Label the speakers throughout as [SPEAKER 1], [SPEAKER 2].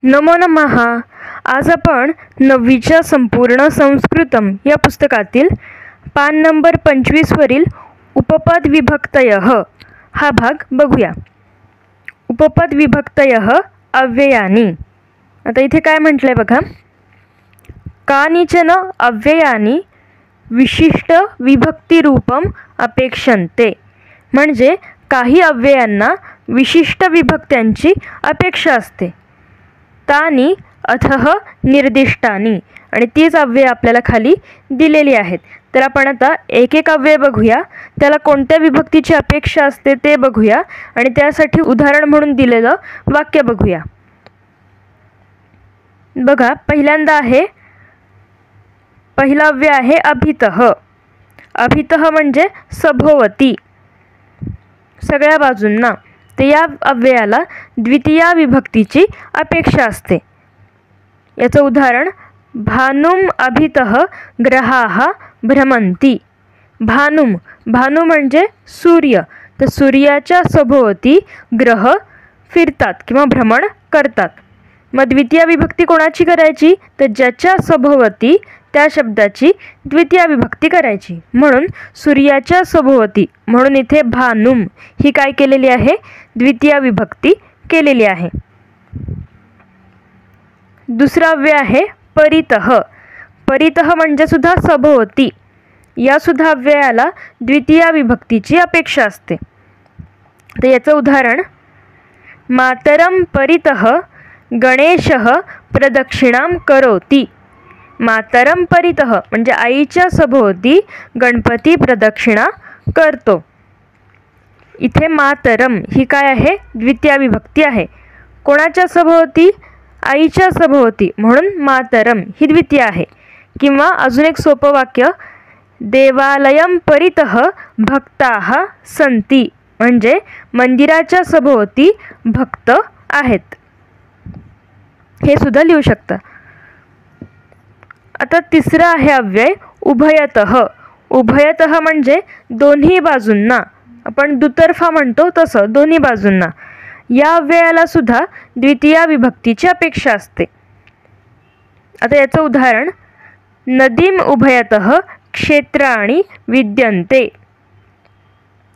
[SPEAKER 1] नमो नमः. आज आपण 9वीच्या संपूर्ण संस्कृतम या पुस्तकातील पान नंबर 25 वरील उपपद विभक्तयः हा भाग बघूया. उपपद विभक्तयः अव्ययानी. आता इथे काय म्हटलंय बघा. कानिचन अव्ययानी विशिष्ट विभक्तिरूपम अपेक्षन्ते. म्हणजे काही अव्ययांना विशिष्ट विभक्त्यांची अपेक्षा असते. तानी अथः निर्दिष्टानी. आणि तीच अव्यय आपल्याला खाली दिलेली आहेत. तर आपण आता एक एक अव्यय बघूया, त्याला कोणत्या विभक्तीची अपेक्षा असते ते बघूया आणि त्यासाठी उदाहरण म्हणून दिलेलं वाक्य बघूया. बघा, पहिल्यांदा आहे, पहिला अव्यय आहे अभितः. अभितः म्हणजे सभोवती, सगळ्या बाजूंना. तर या अव्ययाला द्वितीया विभक्तीची अपेक्षा असते. याचं उदाहरण भानुम अभितः ग्रहाः भ्रमन्ति. भानुम, भानु म्हणजे सूर्य. तर सूर्याच्या सभोवती ग्रह फिरतात किंवा भ्रमण करतात. मग द्वितीय विभक्ती कोणाची करायची? तर ज्याच्या सभोवती त्या शब्दाची द्वितीय विभक्ती करायची. म्हणून सूर्याच्या सभोवती, म्हणून इथे भानुम ही काय केलेली आहे? द्वितीय विभक्ती केलेली आहे. दुसरा अव्यय आहे परितः. परितः म्हणजे सुद्धा सभोवती. या सुद्धा अव्ययाला द्वितीय विभक्तीची अपेक्षा असते. तर याचं उदाहरण मातरम परितः गणेशः प्रदक्षिणां करोति. मातरम परितः म्हणजे आईच्या सभोवती गणपती प्रदक्षिणा करतो. इथे मातरम ही काय आहे? द्वितीय विभक्ती आहे. कोणाच्या सभोवती? आईच्या सभोवती, म्हणून मातरम ही द्वितीय आहे. किंवा अजून एक सोपं वाक्य, देवालयम परितः भक्ताः सन्ति. म्हणजे मंदिराच्या सभोवती भक्त आहेत. हे सुद्धा लिहू शकता. आता तिसरा आहे अव्यय उभयतः. उभयतः म्हणजे दोन्ही बाजूंना. आपण दुतर्फा म्हणतो तसं, दोन्ही बाजूंना. या अव्ययाला सुद्धा द्वितीय विभक्तीची अपेक्षा असते. आता याचं उदाहरण नदीम उभयतः क्षेत्राणि विद्यन्ते.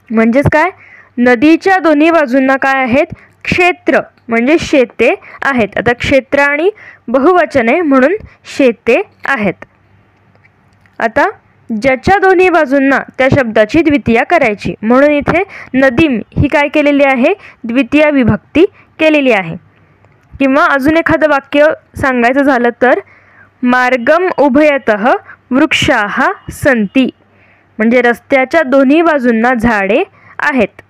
[SPEAKER 1] म्हणजेच काय? नदीच्या दोन्ही बाजूंना काय आहेत? क्षेत्र म्हणजे शेते आहेत. आता क्षेत्राणि बहुवचने म्हणून शेते आहेत. आता ज्याच्या दोन्ही बाजूंना त्या शब्दाची द्वितीया करायची, म्हणून इथे नदीम ही काय केलेली आहे? द्वितीय विभक्ती केलेली आहे. किंवा अजून एखादं वाक्य सांगायचं झालं तर मार्गम उभयतः वृक्षाः सन्ति. म्हणजे रस्त्याच्या दोन्ही बाजूंना झाडे आहेत.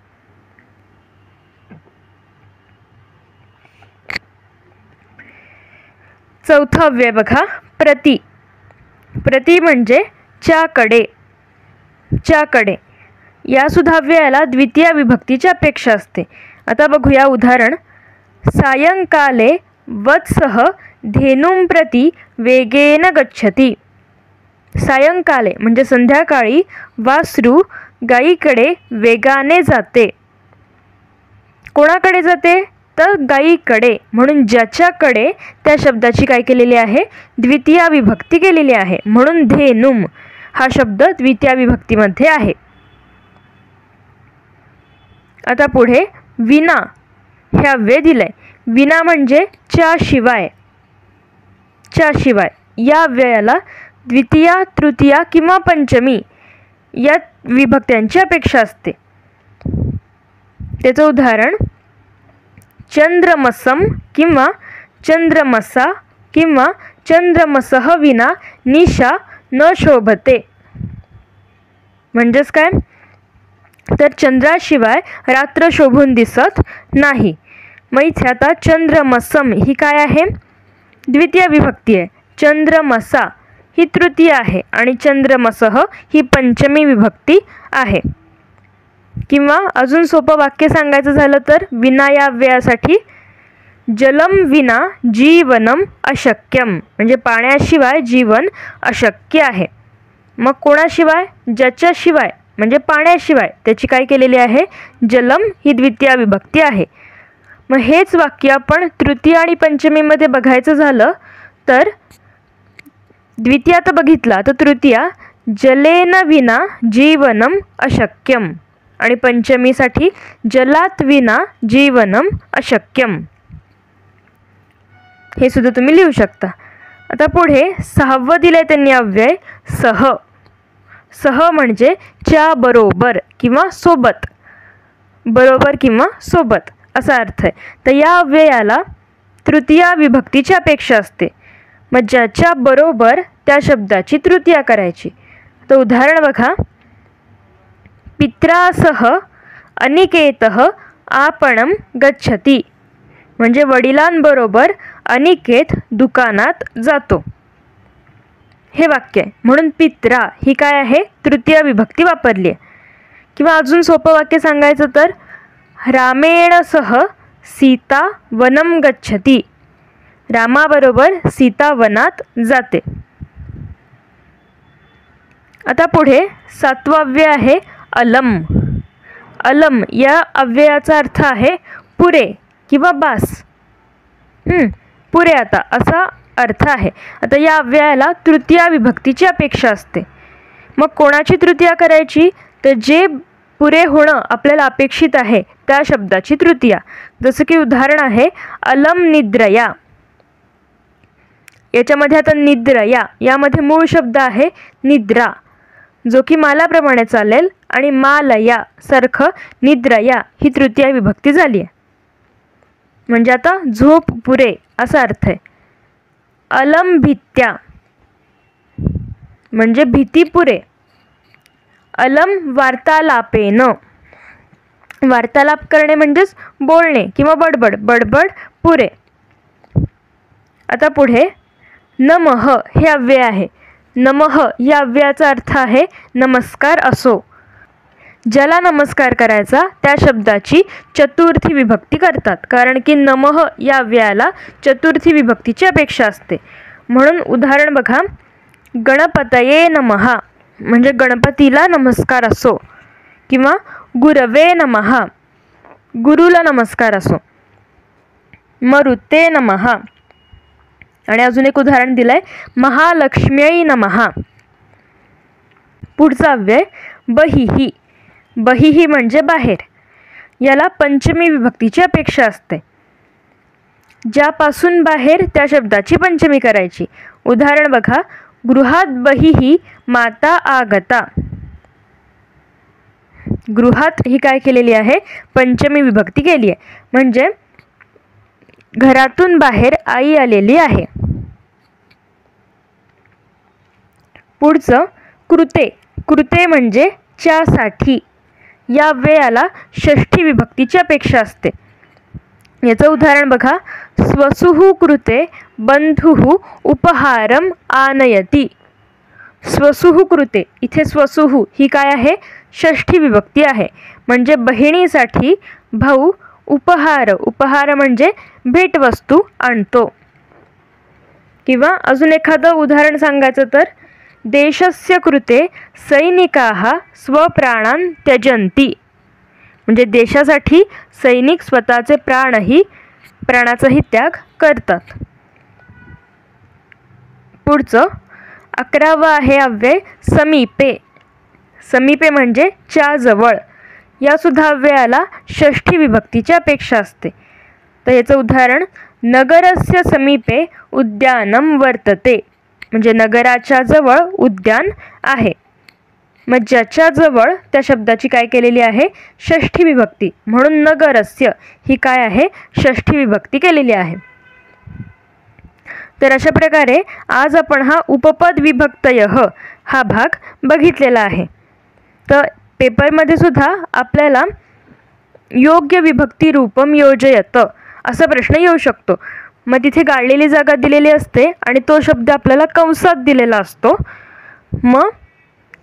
[SPEAKER 1] चौथा अव्यय बघा, प्रति. प्रति म्हणजे च्याकडे, च्याकडे. या सुद्धा अव्ययाला द्वितीय विभक्तीची अपेक्षा असते. आता बघूया उदाहरण सायंकाले वत्सः धेनुं प्रति वेगेन गच्छति. सायंकाले म्हणजे संध्याकाळी वासरू गायीकडे वेगाने जाते. कोणाकडे जाते? तर गायीकडे. म्हणून ज्याच्याकडे त्या शब्दाची काय केलेली आहे? द्वितीय विभक्ती केलेली आहे. म्हणून धेनुम हा शब्द द्वितीय विभक्तीमध्ये आहे. आता पुढे विना हे अव्यय दिलंय. विना म्हणजे च्याशिवाय, च्याशिवाय. या अव्ययाला द्वितीय, तृतीय किंवा पंचमी या विभक्त्यांची अपेक्षा असते. त्याचं उदाहरण चंद्रमसम किंवा चंद्रमसा किंवा चंद्रमसः विना निशा न शोभते. म्हणजेच काय? तर चंद्राशिवाय रात्र शोभून दिसत नाही. मग इथे आता चंद्रमसम ही काय आहे? द्वितीय विभक्ती आहे. चंद्रमसा ही तृतीय आहे आणि चंद्रमसः ही पंचमी विभक्ती आहे. किंवा अजून सोपं वाक्य सांगायचं झालं तर विना या अव्ययासाठी जलम विना जीवनम अशक्यम. म्हणजे पाण्याशिवाय जीवन अशक्य आहे. मग कोणाशिवाय? ज्याच्याशिवाय म्हणजे पाण्याशिवाय त्याची काय केलेली आहे? जलम ही द्वितीय विभक्ती आहे. मग हेच वाक्य आपण तृतीय आणि पंचमीमध्ये बघायचं झालं तर द्वितीयात बघितला तर तृतीया जलेन विना जीवनम अशक्यम आणि पंचमीसाठी जलात विना जीवनम अशक्यम. हे सुद्धा तुम्ही लिहू शकता. आता पुढे 6वं दिलंय त्यांनी अव्यय सह. सह म्हणजे च्या बरोबर किंवा सोबत, बरोबर किंवा सोबत असा अर्थ आहे. तर या अव्ययाला तृतीया विभक्तीची अपेक्षा असते. मग ज्याच्या बरोबर त्या शब्दाची तृतीया करायची. तर उदाहरण बघा, पित्रासह अनिकेतः आपणं गच्छति म्हणजे वडिलांबरोबर अनिकेत दुकानात जातो. हे वाक्य आहे. म्हणून पित्रा ही काय आहे, तृतीय विभक्ती वापरली आहे. किंवा अजून सोपं वाक्य सांगायचं तर रामेण सह सीता वनं गच्छति, रामाबरोबर सीता वनात जाते. आता पुढे 7वं अव्यय आहे अलम. अलम या अव्ययाचा अर्थ आहे पुरे किंवा बास. पुरे आता असा अर्थ आहे. आता या अव्ययाला तृतीया विभक्तीची अपेक्षा असते. मग कोणाची तृतीया करायची, तर जे पुरे होणं आपल्याला अपेक्षित आहे त्या शब्दाची तृतीया. जसं की उदाहरण आहे अलम निद्रया. याच्यामध्ये आता निद्रया यामध्ये मूळ शब्द आहे निद्रा, जो की मालाप्रमाणे चालेल आणि मालया सारखं निद्रया ही तृतीया विभक्ती झाली आहे. म्हणजे आता झोप पुरे असा अर्थ आहे. अलम भित्या म्हणजे भीती पुरे. अलम वार्तालापेन, वार्तालाप करणे म्हणजेच बोलणे किंवा बडबड, बडबड पुरे. आता पुढे नमः हे अव्यय आहे. नमः या अव्ययाचा अर्थ आहे नमस्कार असो. ज्याला नमस्कार करायचा त्या शब्दाची चतुर्थी विभक्ती करतात, कारण की नमः या अव्ययाला चतुर्थी विभक्तीची अपेक्षा असते. म्हणून उदाहरण बघा, गणपतये नमः म्हणजे गणपतीला नमस्कार असो, किंवा गुरवे नमः गुरुला नमस्कार असो, मरुते नमः. आणि अजून एक उदाहरण दिलंय महालक्ष्म्यै नमः. पुढचा अव्यय बहिही. बहिही म्हणजे बाहेर. याला पंचमी विभक्तीची अपेक्षा असते. ज्यापासून बाहेर त्या शब्दाची पंचमी करायची. उदाहरण बघा, गृहात बहिही माता आगता. गृहात ही काय केलेली आहे, पंचमी विभक्ती केली आहे. म्हणजे घरातून बाहेर आई आलेली आहे. पुढचं कृते. कृते म्हणजे च्यासाठी. या अव्ययाला षष्ठी विभक्तीची अपेक्षा असते. याचं उदाहरण बघा, स्वसुः कृते बंधुः उपहारम आनयति. स्वसुः कृते, इथे स्वसुः ही काय आहे, षष्ठी विभक्ती आहे. म्हणजे बहिणीसाठी भाऊ उपहार, उपहार म्हणजे भेटवस्तू आणतो. किंवा अजून एखादं उदाहरण सांगायचं तर देशस्य कृते सैनिकाः स्वप्राणान् त्यजन्ति. म्हणजे देशासाठी सैनिक स्वतःचे प्राणाचाही त्याग करतात. पुढचं 11वं आहे अव्यय समीपे. समीपे म्हणजे च्या जवळ. या सुद्धा अव्ययाला षष्ठी विभक्तीची अपेक्षा असते. तर याचं उदाहरण नगरस्य समीपे उद्यानं वर्तते. म्हणजे नगराच्या जवळ उद्यान आहे. मग ज्याच्या जवळ त्या शब्दाची काय केलेली आहे, षष्ठी विभक्ती. म्हणून नगरस्य ही काय आहे, षष्ठी विभक्ती केलेली आहे. तर अशा प्रकारे आज आपण हा उपपद विभक्तयः हा भाग बघितलेला आहे. तर पेपरमध्ये सुद्धा आपल्याला योग्य विभक्ती रूपम योजयत असा प्रश्न येऊ शकतो. मग तिथे गाळलेली जागा दिलेली असते आणि तो शब्द आपल्याला कंसात दिलेला असतो. मग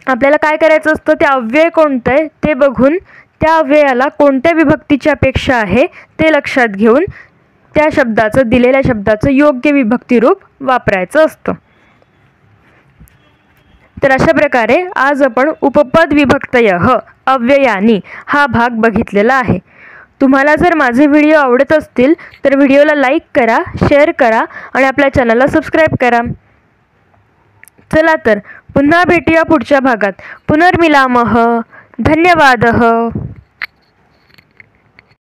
[SPEAKER 1] आपल्याला काय करायचं असतं, ते अव्यय कोणतं आहे ते बघून त्या अव्ययाला कोणत्या विभक्तीची अपेक्षा आहे ते लक्षात घेऊन त्या शब्दाचं, दिलेल्या शब्दाचं योग्य विभक्ती रूप वापरायचं असतं. तर अशा प्रकारे आज आपण उपपद विभक्तयः अव्ययानी हा भाग बघितलेला आहे. तुम्हाला जर माझे व्हिडिओ आवडत असतील तर व्हिडिओला लाईक करा, शेअर करा आणि आपल्या चॅनलला सबस्क्राईब करा. चला तर पुन्हा भेटूया पुढच्या भागात. पुनर्मिलामः. धन्यवादः.